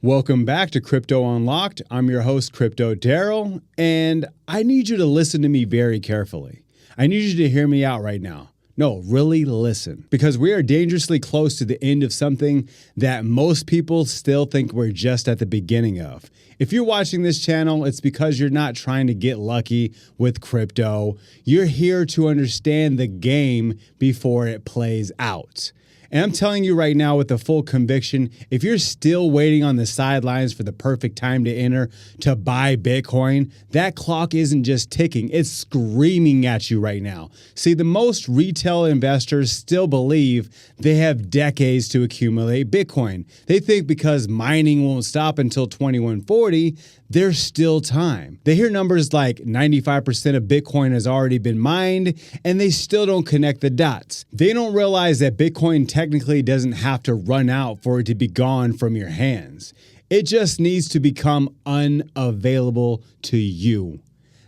Welcome back to Crypto Unlocked. I'm your host, Crypto Darrell, and I need you to listen to me very carefully. I need you to hear me out right now. No, really listen, because we are dangerously close to the end of something that most people still think we're just at the beginning of. If you're watching this channel, it's because you're not trying to get lucky with crypto. You're here to understand the game before it plays out. And I'm telling you right now with the full conviction, if you're still waiting on the sidelines for the perfect time to enter to buy Bitcoin, that clock isn't just ticking, it's screaming at you right now. See, the most retail investors still believe they have decades to accumulate Bitcoin. They think because mining won't stop until 2140, there's still time. They hear numbers like 95% of Bitcoin has already been mined, and they still don't connect the dots. They don't realize that Bitcoin technically doesn't have to run out for it to be gone from your hands. It just needs to become unavailable to you.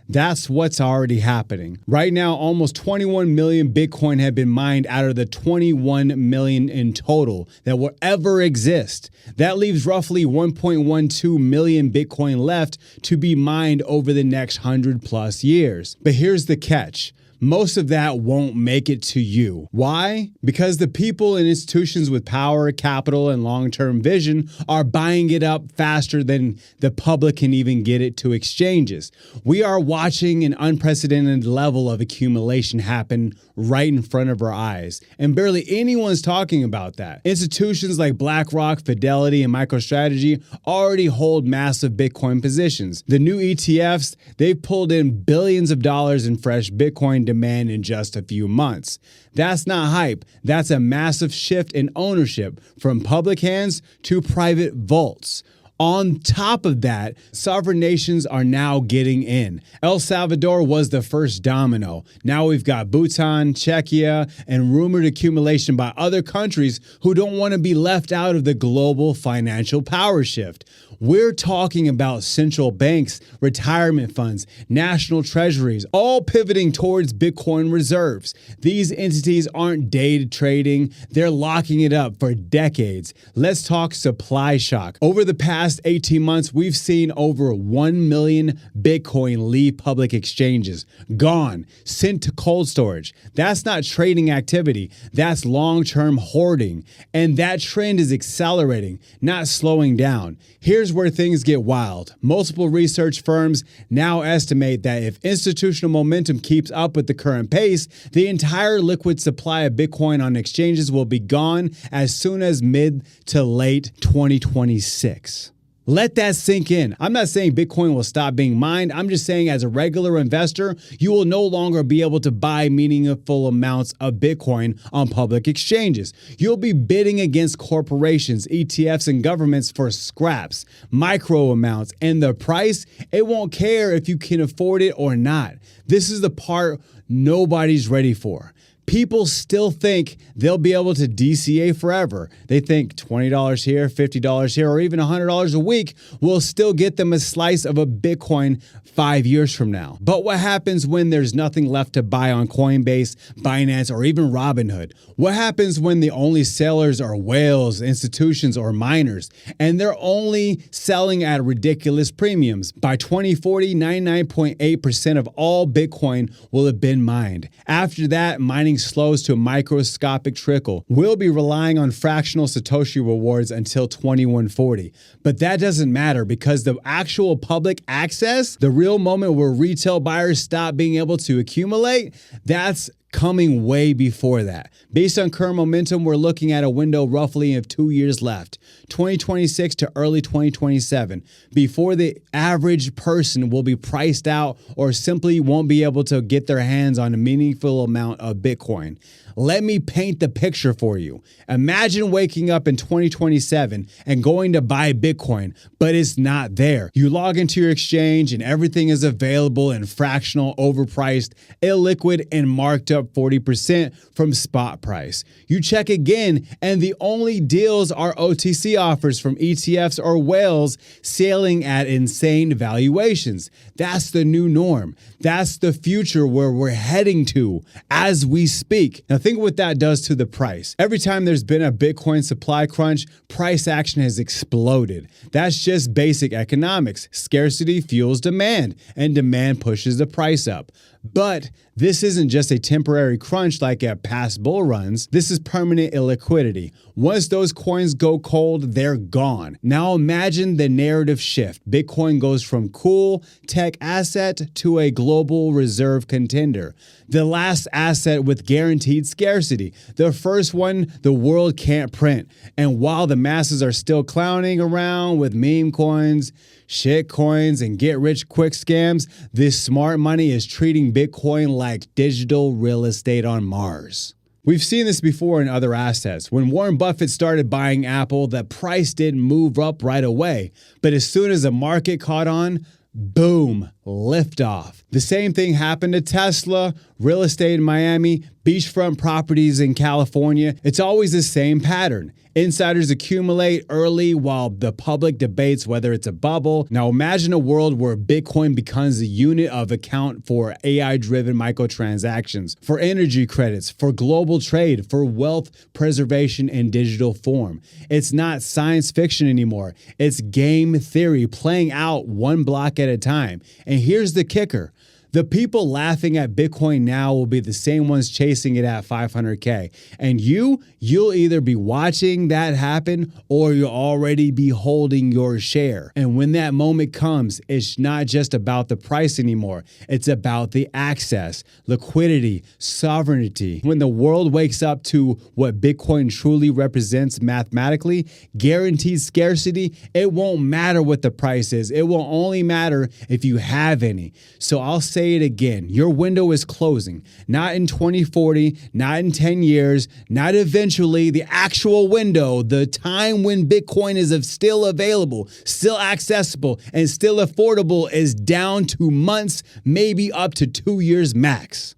That's what's already happening. Right now, almost 21 million Bitcoin have been mined out of the 21 million in total that will ever exist. That leaves roughly 1.12 million Bitcoin left to be mined over the next 100 plus years. But here's the catch. Most of that won't make it to you. Why? Because the people and institutions with power, capital, and long-term vision are buying it up faster than the public can even get it to exchanges. We are watching an unprecedented level of accumulation happen right in front of our eyes, and barely anyone's talking about that. Institutions like BlackRock, Fidelity, and MicroStrategy already hold massive Bitcoin positions. The new ETFs, they've pulled in billions of dollars in fresh Bitcoin demand in just a few months. That's not hype. That's a massive shift in ownership from public hands to private vaults. On top of that, sovereign nations are now getting in. El Salvador was the first domino. Now we've got Bhutan, Czechia, and rumored accumulation by other countries who don't want to be left out of the global financial power shift. We're talking about central banks, retirement funds, national treasuries, all pivoting towards Bitcoin reserves. These entities aren't day trading, they're locking it up for decades. Let's talk supply shock. Over the past 18 months, we've seen over 1 million Bitcoin leave public exchanges, gone, sent to cold storage. That's not trading activity, that's long-term hoarding. And that trend is accelerating, not slowing down. Here's where things get wild. Multiple research firms now estimate that if institutional momentum keeps up with the current pace, the entire liquid supply of Bitcoin on exchanges will be gone as soon as mid to late 2026. Let that sink in. I'm not saying Bitcoin will stop being mined. I'm just saying as a regular investor, you will no longer be able to buy meaningful amounts of Bitcoin on public exchanges. You'll be bidding against corporations, ETFs, and governments for scraps, micro amounts, and the price, it won't care if you can afford it or not. This is the part nobody's ready for. People still think they'll be able to DCA forever. They think $20 here, $50 here, or even $100 a week will still get them a slice of a Bitcoin 5 years from now. But what happens when there's nothing left to buy on Coinbase, Binance, or even Robinhood? What happens when the only sellers are whales, institutions, or miners, and they're only selling at ridiculous premiums? By 2040, 99.8% of all Bitcoin will have been mined. After that, mining slows to a microscopic trickle. We'll be relying on fractional Satoshi rewards until 2140. But that doesn't matter because the actual public access, the real moment where retail buyers stop being able to accumulate, that's coming way before that. Based on current momentum, we're looking at a window roughly of 2 years left, 2026 to early 2027, before the average person will be priced out or simply won't be able to get their hands on a meaningful amount of Bitcoin. Let me paint the picture for you. Imagine waking up in 2027 and going to buy Bitcoin, but it's not there. You log into your exchange and everything is available in fractional, overpriced, illiquid, and marked up 40% from spot price. You check again, and the only deals are OTC offers from ETFs or whales sailing at insane valuations. That's the new norm. That's the future where we're heading to as we speak. Now, think what that does to the price. Every time there's been a Bitcoin supply crunch, price action has exploded. That's just basic economics. Scarcity fuels demand, and demand pushes the price up. But this isn't just a temporary crunch like at past bull runs. This is permanent illiquidity. Once those coins go cold, they're gone. Now imagine the narrative shift. Bitcoin goes from cool tech asset to a global reserve contender. The last asset with guaranteed scarcity. The first one the world can't print. And while the masses are still clowning around with meme coins, shit coins, and get rich quick scams, this smart money is treating Bitcoin like digital real estate on Mars. We've seen this before in other assets. When Warren Buffett started buying Apple, the price didn't move up right away. But as soon as the market caught on, boom, liftoff. The same thing happened to Tesla, real estate in Miami, beachfront properties in California. It's always the same pattern. Insiders accumulate early while the public debates whether it's a bubble. Now imagine a world where Bitcoin becomes the unit of account for AI-driven microtransactions, for energy credits, for global trade, for wealth preservation in digital form. It's not science fiction anymore. It's game theory playing out one block at a time. And here's the kicker. The people laughing at Bitcoin now will be the same ones chasing it at 500K. And you'll either be watching that happen or you'll already be holding your share. And when that moment comes, it's not just about the price anymore. It's about the access, liquidity, sovereignty. When the world wakes up to what Bitcoin truly represents mathematically, guaranteed scarcity, it won't matter what the price is. It will only matter if you have any. So I'll say it again. Your window is closing. Not in 2040, not in 10 years, not eventually. The actual window, the time when Bitcoin is still available, still accessible, and still affordable is down to months, maybe up to 2 years max.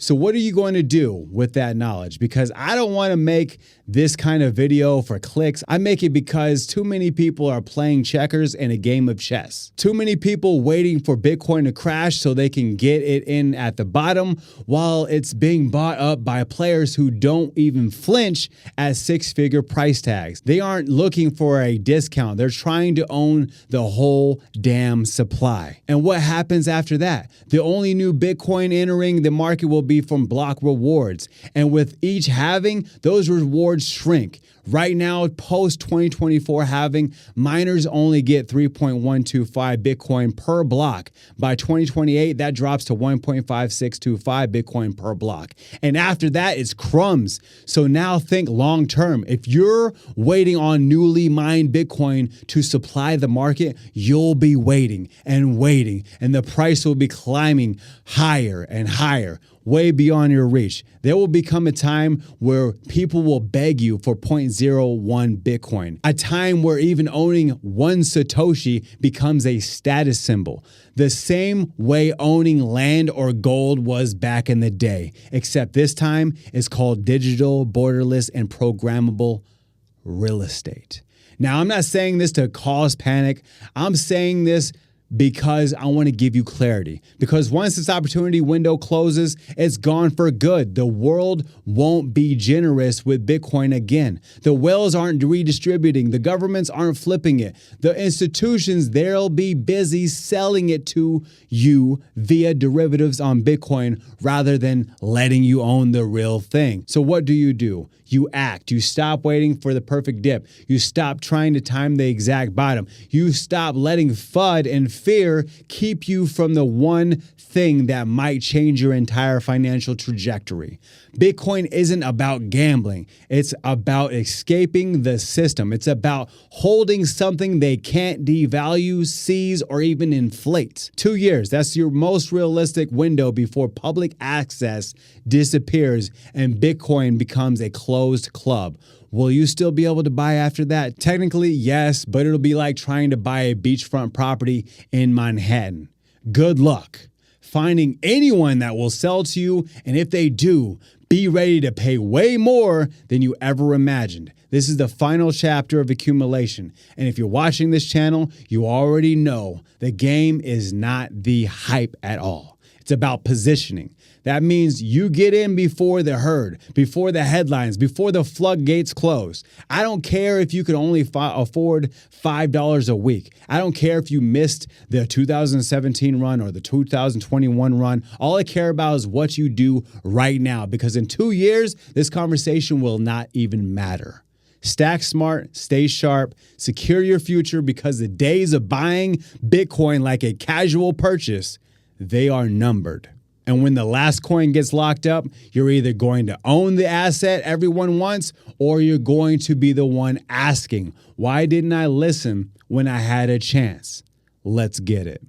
So what are you going to do with that knowledge? Because I don't want to make this kind of video for clicks. I make it because too many people are playing checkers in a game of chess. Too many people waiting for Bitcoin to crash so they can get it in at the bottom while it's being bought up by players who don't even flinch at six-figure price tags. They aren't looking for a discount. They're trying to own the whole damn supply. And what happens after that? The only new Bitcoin entering the market will be from block rewards. And with each halving, those rewards shrink. Right now, post 2024 halving, miners only get 3.125 Bitcoin per block. By 2028, that drops to 1.5625 Bitcoin per block. And after that, it's crumbs. So now think long term. If you're waiting on newly mined Bitcoin to supply the market, you'll be waiting, and the price will be climbing higher and higher, way beyond your reach. There will become a time where people will beg you for 0.01 Bitcoin, a time where even owning one Satoshi becomes a status symbol, the same way owning land or gold was back in the day, except this time it's called digital, borderless, and programmable real estate. Now, I'm not saying this to cause panic. I'm saying this because I want to give you clarity. Because once this opportunity window closes, it's gone for good. The world won't be generous with Bitcoin again. The whales aren't redistributing. The governments aren't flipping it. The institutions, they'll be busy selling it to you via derivatives on Bitcoin rather than letting you own the real thing. So what do? You act. You stop waiting for the perfect dip. You stop trying to time the exact bottom. You stop letting FUD and fear keep you from the one thing that might change your entire financial trajectory. Bitcoin isn't about gambling. It's about escaping the system. It's about holding something they can't devalue, seize, or even inflate. 2 years, that's your most realistic window before public access disappears and Bitcoin becomes a closed club. Will you still be able to buy after that? Technically, yes, but it'll be like trying to buy a beachfront property in Manhattan. Good luck finding anyone that will sell to you, and if they do, be ready to pay way more than you ever imagined. This is the final chapter of accumulation, and if you're watching this channel, you already know the game is not the hype at all. It's about positioning. That means you get in before the herd, before the headlines, before the floodgates close. I don't care if you could only afford $5 a week. I don't care if you missed the 2017 run or the 2021 run. All I care about is what you do right now, because in 2 years, this conversation will not even matter. Stack smart, stay sharp, secure your future, because the days of buying Bitcoin like a casual purchase, they are numbered. And when the last coin gets locked up, you're either going to own the asset everyone wants, or you're going to be the one asking, why didn't I listen when I had a chance? Let's get it.